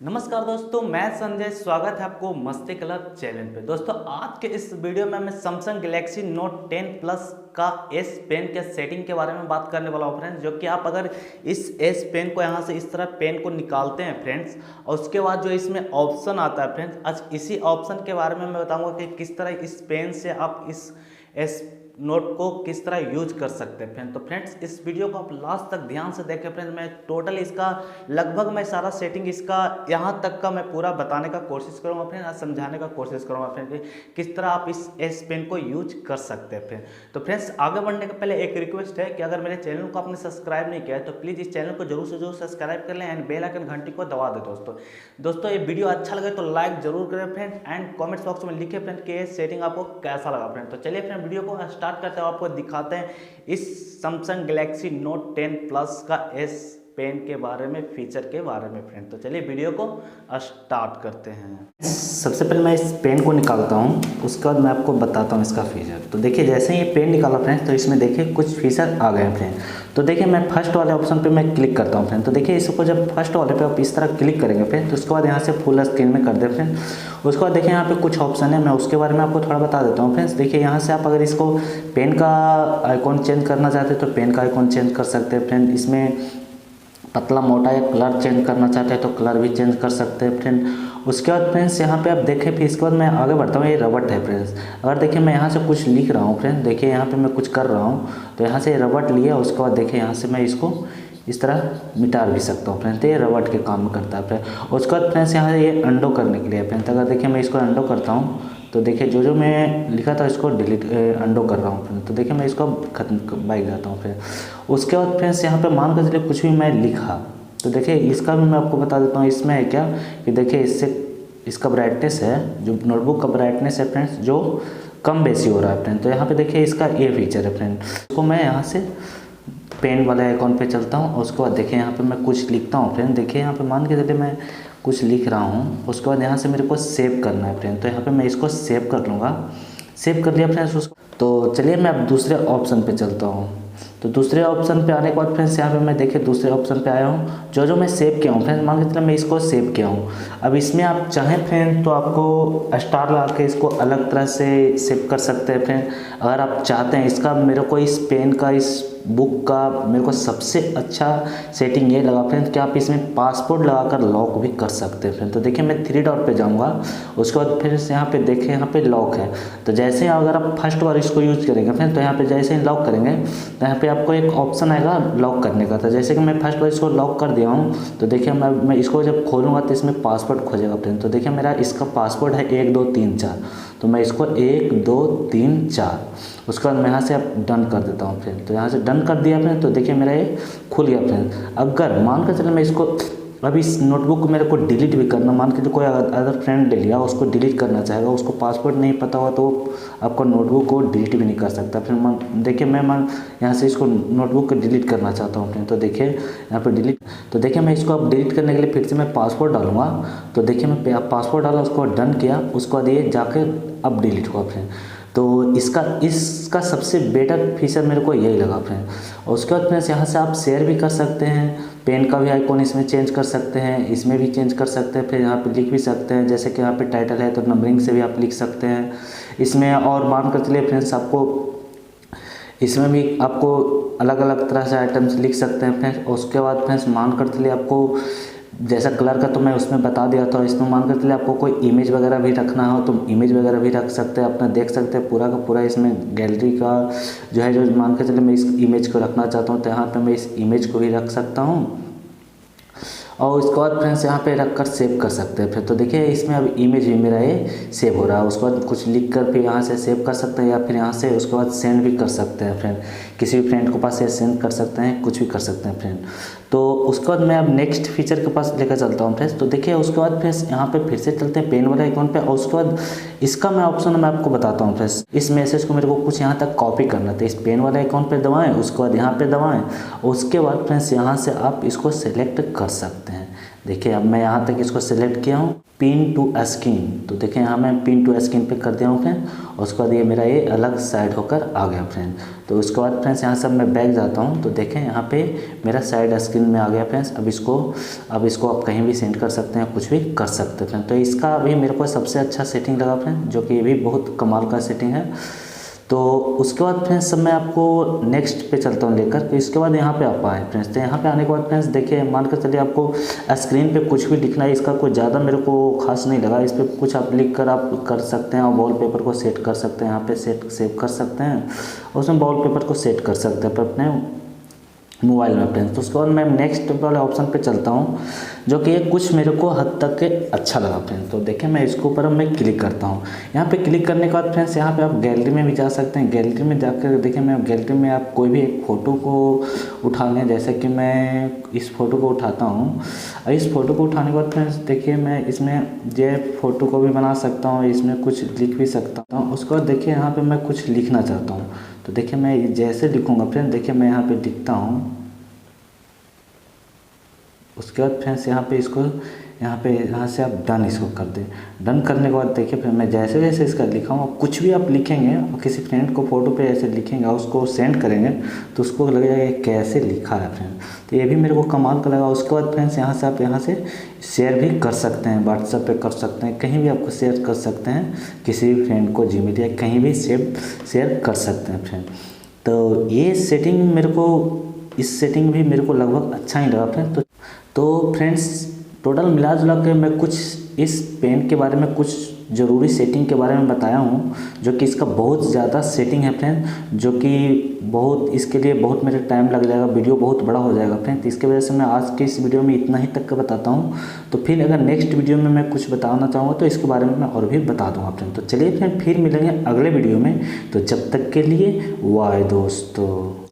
नमस्कार दोस्तों, मैं संजय। स्वागत है आपको मस्ती क्लब चैनल पे। दोस्तों आज के इस वीडियो में मैं सैमसंग गैलेक्सी नोट 10 प्लस का एस पेन के सेटिंग के बारे में बात करने वाला हूँ फ्रेंड्स। जो कि आप अगर इस एस पेन को यहाँ से इस तरह पेन को निकालते हैं फ्रेंड्स, और उसके बाद जो इसमें ऑप्शन आता है फ्रेंड्स, आज इसी ऑप्शन के बारे में मैं बताऊँगा कि किस तरह इस पेन से आप इस एस नोट को किस तरह यूज कर सकते हैं फ्रेंड। तो फ्रेंड्स इस वीडियो को आप लास्ट तक ध्यान से देखें फ्रेंड्स। मैं टोटल इसका लगभग मैं सारा सेटिंग इसका यहाँ तक का मैं पूरा बताने का कोशिश करूँगा फ्रेंड, समझाने का कोशिश करूँगा फ्रेंड किस तरह आप इस एस पेन को यूज कर सकते हैं फ्रेंड। तो फ्रेंड्स आगे बढ़ने के पहले एक रिक्वेस्ट है कि अगर मेरे चैनल को आपने सब्सक्राइब नहीं किया है तो प्लीज़ इस चैनल को जरूर से जरूर सब्सक्राइब कर लें एंड बेल आइकन घंटी को दबा दें। दोस्तों ये वीडियो अच्छा लगे तो लाइक जरूर करें फ्रेंड एंड कॉमेंट्स बॉक्स में लिखे फ्रेंड कि ये सेटिंग आपको कैसा लगा फ्रेंड। तो चलिए फ्रेंड वीडियो को स्टार्ट करते हैं, आपको दिखाते हैं इस सैमसंग गैलेक्सी नोट 10 प्लस का एस पेन के बारे में, फीचर के बारे में फ्रेंड। तो चलिए वीडियो को स्टार्ट करते हैं। सबसे पहले मैं इस पेन को निकालता हूँ, उसके बाद मैं आपको बताता हूँ इसका फीचर। तो देखिए जैसे ही ये पेन निकाला फ्रेंड तो इसमें देखिए कुछ फीचर आ गए हैं फ्रेंड। तो देखिए मैं फर्स्ट वाले ऑप्शन पे मैं क्लिक करता हूँ फ्रेंड। तो देखिए इसको जब फर्स्ट वाले पे आप इस तरह क्लिक करेंगे फ्रेंड तो उसके बाद यहाँ से फुल स्क्रीन में कर दे फ्रेंड। उसके बाद देखिए यहाँ पे कुछ ऑप्शन है, मैं उसके बारे में आपको थोड़ा बता देता हूँ फ्रेंड्स। देखिए यहाँ से आप अगर इसको पेन का आइकॉन चेंज करना चाहते हैं तो पेन का आइकॉन चेंज कर सकते हैं फ्रेंड। इसमें पतला मोटा या कलर चेंज करना चाहते हैं तो कलर भी चेंज कर सकते हैं फ्रेंड। उसके बाद फ्रेंड्स यहाँ पे आप देखें, फिर इसके बाद मैं आगे बढ़ता हूँ। ये रबट है फ्रेंड्स। अगर देखिए मैं यहाँ से कुछ लिख रहा हूँ फ्रेंड, देखिए यहाँ पे मैं कुछ कर रहा हूँ तो यहाँ से रबट लिया, उसके बाद देखिए यहाँ से मैं इसको इस तरह मिटा भी सकता हूँ फ्रेंड। तो ये रबट के काम में करता है फ्रेंड। उसके बाद फ्रेंड्स यहाँ से ये अंडो करने के लिए फ्रेंड, अगर देखिए मैं इसको अंडो करता हूँ तो देखिए जो मैं लिखा था इसको डिलीट अंडो कर रहा हूँ फ्रेंड। तो देखिए मैं इसको खत्म बाइक जाता हूँ फ्रेंड। उसके बाद फ्रेंड्स यहाँ पे मान कर चलिए कुछ भी मैं लिखा तो देखिए इसका भी मैं आपको बता देता हूँ। इसमें है क्या कि देखिए इससे इसका ब्राइटनेस है, जो नोटबुक का ब्राइटनेस है फ्रेंड्स, जो कम बेसी हो रहा है फ्रेंड। तो यहाँ पे देखिए इसका ये फीचर है फ्रेंड। इसको मैं यहाँ से पेन वाले आइकॉन पे चलता हूँ, उसके बाद देखिए यहाँ पे मैं कुछ लिखता हूँ फ्रेंड। देखिए यहाँ पे मान के चलिए मैं कुछ लिख रहा हूँ, उसके बाद यहाँ से मेरे को सेव करना है फ्रेंड। तो यहाँ पे मैं इसको सेव कर लूँगा। सेव कर लिया फ्रेंड्स उसको। तो चलिए मैं अब दूसरे ऑप्शन पे चलता हूँ। तो दूसरे ऑप्शन पे आने के बाद फ्रेंड्स यहाँ पे मैं देखिए दूसरे ऑप्शन पे आया हूँ। जो मैं सेव किया हूँ फ्रेंड्स, मान के चलिए मैं इसको सेव किया हूँ। अब इसमें आप चाहें फ्रेंड तो आपको स्टार लगा के इसको अलग तरह से सेव कर सकते हैं फ्रेंड। अगर आप चाहते हैं इसका, मेरे को इस पेन का, इस बुक का मेरे को सबसे अच्छा सेटिंग ये लगा फ्रेंड कि आप इसमें पासवर्ड लगाकर लॉक भी कर सकते हैं फ्रेंड। तो देखिए मैं 3 डॉट पे जाऊंगा, उसके बाद फिर यहाँ पे देखिए यहाँ पे लॉक है। तो जैसे ही अगर आप फर्स्ट बार इसको यूज करेंगे फ्रेंड तो यहाँ पे जैसे ही लॉक करेंगे तो यहाँ पे आपको एक ऑप्शन आएगा लॉक करने का। तो जैसे कि मैं फर्स्ट बार इसको लॉक कर दिया हूँ तो देखिए मैं इसको जब खोलूँगा तो इसमें पासवर्ड खोजेगा फ्रेंड। तो देखिए मेरा इसका पासवर्ड है 1 2 3 4। तो मैं इसको 1 2 3 4, उसके बाद मैं यहाँ से अब डन कर देता हूँ फ्रेंड। तो यहाँ से डन कर दिया फ्रेंड तो देखिए मेरा ये खुल गया फ्रेंड। अगर मान कर चले मैं इसको अब इस नोटबुक को मेरे को डिलीट भी करना, मान के कोई अदर फ्रेंड ले लिया, उसको डिलीट करना चाहेगा, उसको पासवर्ड नहीं पता हुआ तो आपको नोटबुक को डिलीट भी नहीं कर सकता। फिर देखिए मैं यहाँ से इसको नोटबुक को डिलीट करना चाहता हूँ फ्रेंड। तो देखिए यहाँ पर डिलीट, तो देखिए मैं इसको अब डिलीट करने के लिए फिर से मैं पासवर्ड डालूंगा। तो देखिए मैं पासवर्ड डाला, उसको डन किया, उसके बाद ये जाकर अब डिलीट हुआ फ्रेंड। तो इसका सबसे बेटर फीचर मेरे को यही लगा फ्रेंड। और उसके बाद फ्रेंड्स यहाँ से आप शेयर भी कर सकते हैं, पेन का भी आइकॉन इसमें चेंज कर सकते हैं, इसमें भी चेंज कर सकते हैं। फिर यहाँ पे लिख भी सकते हैं, जैसे कि यहाँ पे टाइटल है तो नंबरिंग से भी आप लिख सकते हैं इसमें। और मान कर चलिए फ्रेंड्स आपको इसमें भी आपको अलग अलग तरह से आइटम्स लिख सकते हैं फ्रेंड्स। उसके बाद फ्रेंड्स मान कर चलिए आपको जैसा कलर का तो मैं उसमें बता दिया था, इसमें मान कर चलिए आपको कोई इमेज वगैरह भी रखना हो तो इमेज वगैरह भी रख सकते हैं, अपना देख सकते हैं पूरा का पूरा। इसमें गैलरी का जो मान कर चलिए मैं इस इमेज को रखना चाहता हूँ तो यहाँ पे मैं इस इमेज को भी रख सकता हूँ। और उसके बाद फ्रेंड्स यहाँ पे रख कर सेव कर सकते हैं फिर। तो देखिए इसमें अब इमेज भी मेरा ये सेव हो रहा है। उसके बाद कुछ लिख कर फिर यहाँ से सेव कर सकते हैं या फिर यहाँ से उसके बाद सेंड भी कर सकते हैं फ्रेंड। किसी भी फ्रेंड के पास ये सेंड कर सकते हैं, कुछ भी कर सकते हैं फ्रेंड। तो उसके बाद मैं अब नेक्स्ट फीचर के पास लेकर चलता हूँ फ्रेंड्स। तो देखिए उसके बाद फ्रेंड्स यहाँ पे फिर से चलते हैं पेन वाले आइकॉन पे। और उसके बाद इसका मैं ऑप्शन मैं आपको बताता हूँ फ्रेंड्स। इस मैसेज को मेरे को कुछ यहाँ तक कॉपी करना था, इस पेन वाले आइकॉन पे दबाएं, उसके बाद यहाँ पे दबाएं, उसके बाद फ्रेंड्स यहाँ से आप इसको सेलेक्ट कर सकते हैं। देखिए अब मैं यहाँ तक इसको सिलेक्ट किया हूँ, पिन टू स्क्रीन। तो देखिए यहाँ मैं पिन टू स्क्रीन पे कर दिया हूँ फ्रेंड, और उसके बाद ये मेरा ये अलग साइड होकर आ गया फ्रेंड। तो उसके बाद फ्रेंड्स यहाँ से मैं बैक जाता हूँ, तो देखें यहाँ पे मेरा साइड स्क्रीन में आ गया फ्रेंड्स। अब इसको आप कहीं भी सेंड कर सकते हैं, कुछ भी कर सकते हैं फ्रेंड। तो इसका अभी मेरे को सबसे अच्छा सेटिंग लगा फ्रेंड, जो कि ये भी बहुत कमाल का सेटिंग है। तो उसके बाद फ्रेंड्स मैं आपको नेक्स्ट पे चलता हूँ लेकर। तो इसके बाद यहाँ पे आप आए फ्रेंड्स, तो यहाँ पे आने के बाद फ्रेंड्स देखिए, मान कर चलिए आपको स्क्रीन पे कुछ भी लिखना है, इसका कोई ज़्यादा मेरे को खास नहीं लगा। इस पर कुछ आप लिख कर आप कर सकते हैं, और वॉलपेपर को सेट कर सकते हैं, यहाँ पे सेव कर सकते हैं, और उसमें वॉलपेपर को सेट कर सकते हैं अपने मोबाइल में फ्रेंड्स। तो उसके बाद मैं नेक्स्ट वाले ऑप्शन पे चलता हूँ, जो कि ये कुछ मेरे को हद तक के अच्छा लगा फ्रेंड्स। तो देखिए मैं इसके ऊपर मैं क्लिक करता हूँ। यहाँ पे क्लिक करने के बाद फ्रेंड्स यहाँ पे आप गैलरी में भी जा सकते हैं। गैलरी में जाकर देखिए, मैं गैलरी में आप कोई भी एक फ़ोटो को उठा लें, जैसे कि मैं इस फ़ोटो को उठाता हूँ। और इस फ़ोटो को उठाने के बाद फ्रेंड्स देखिए, मैं इसमें ये फ़ोटो को भी बना सकता हूँ, इसमें कुछ लिख भी सकता हूँ। उसके बाद देखिए यहाँ पर मैं कुछ लिखना चाहता हूँ, तो देखिए मैं जैसे लिखूँगा फ्रेंड्स, देखिए मैं यहाँ पर लिखता हूँ। उसके बाद फ्रेंड्स यहाँ से आप डन इसको कर दें। डन करने के बाद देखिए फिर मैं जैसे जैसे इसका लिखा हूँ, कुछ भी आप लिखेंगे और किसी फ्रेंड को फ़ोटो पे ऐसे लिखेंगे और उसको सेंड करेंगे, तो उसको लगेगा ये कैसे लिखा है फ्रेंड। तो ये भी मेरे को कमाल का लगा। उसके बाद फ्रेंड्स यहाँ से आप यहाँ से शेयर भी कर सकते हैं, व्हाट्सएप पे कर सकते हैं, कहीं भी आपको शेयर कर सकते हैं, किसी भी फ्रेंड को जीमेल या कहीं भी शेयर कर सकते हैं फ्रेंड। तो ये सेटिंग इस सेटिंग भी मेरे को लगभग अच्छा ही लगा फ्रेंड। तो फ्रेंड्स टोटल मिला जुला के मैं कुछ इस पेन के बारे में, कुछ ज़रूरी सेटिंग के बारे में बताया हूँ, जो कि इसका बहुत ज़्यादा सेटिंग है फ्रेंड, जो कि इसके लिए बहुत मेरे टाइम लग जाएगा, वीडियो बहुत बड़ा हो जाएगा फ्रेंड। इसके वजह से मैं आज के इस वीडियो में इतना ही तक का बताता हूँ। तो फिर अगर नेक्स्ट वीडियो में मैं कुछ बताना चाहूँगा तो इसके बारे में मैं और भी बता दूँगा फ्रेंड। तो चलिए फ्रेंड फिर मिलेंगे अगले वीडियो में। तो जब तक के लिए बाय दोस्तों।